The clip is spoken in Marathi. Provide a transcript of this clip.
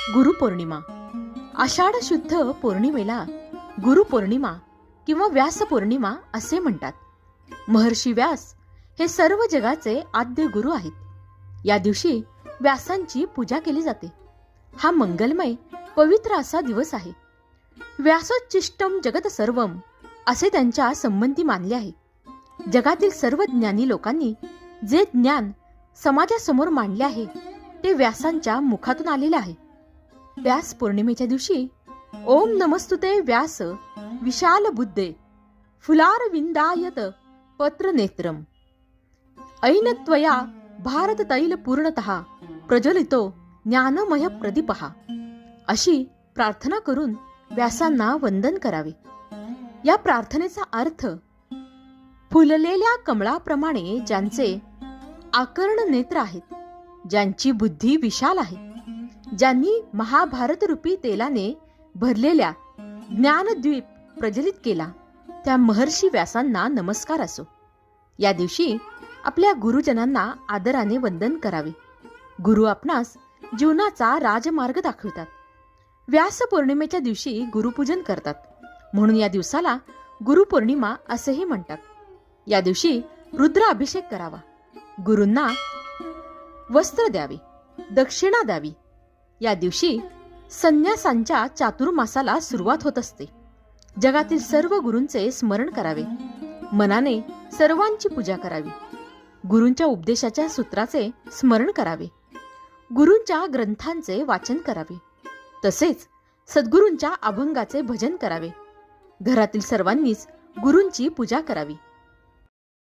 गुरुपौर्णिमा. आषाढ शुद्ध पौर्णिमेला गुरुपौर्णिमा किंवा व्यास पौर्णिमा असे म्हणतात. महर्षी व्यास हे सर्व जगाचे आद्य गुरु आहेत. या दिवशी व्यासांची पूजा केली जाते. हा मंगलमय पवित्र असा दिवस आहे. व्यासोच्चिष्टम जगत सर्वम असे त्यांच्या संबंधी मानले आहे. जगातील सर्व ज्ञानी लोकांनी जे ज्ञान समाजासमोर मांडले आहे ते व्यासांच्या मुखातून आलेले आहे. व्यास पौर्णिमेच्या दिवशी ओम नमस्तुते व्यास विशाल बुद्धे फुलारविंदायत पत्र नेत्रम ऐन त्वया भारत तैल पूर्णतः प्रज्वलितो ज्ञानमय प्रदीपहा अशी प्रार्थना करून व्यासांना वंदन करावे. या प्रार्थनेचा अर्थ फुललेल्या कमळाप्रमाणे ज्यांचे आकर्ण नेत्र आहेत, ज्यांची बुद्धी विशाल आहे, ज्यांनी महाभारत रूपी तेलाने भरलेल्या ज्ञानद्वीप प्रज्वलित केला, त्या महर्षी व्यासांना नमस्कार असो. या दिवशी आपल्या गुरुजनांना आदराने वंदन करावे. गुरु आपणास जीवनाचा राजमार्ग दाखवतात. व्यास पौर्णिमेच्या दिवशी गुरुपूजन करतात, म्हणून या दिवसाला गुरुपौर्णिमा असेही म्हणतात. या दिवशी रुद्र अभिषेक करावा, गुरूंना वस्त्र द्यावे, दक्षिणा द्यावी. या दिवशी संन्यासांच्या चातुर्मासाला सुरुवात होत असते. जगातील सर्व गुरूंचे स्मरण करावे, मनाने सर्वांची पूजा करावी. गुरूंच्या उपदेशाच्या सूत्राचे स्मरण करावे, गुरूंच्या ग्रंथांचे वाचन करावे, तसेच सद्गुरूंच्या अभंगाचे भजन करावे. घरातील सर्वांनीच गुरूंची पूजा करावी.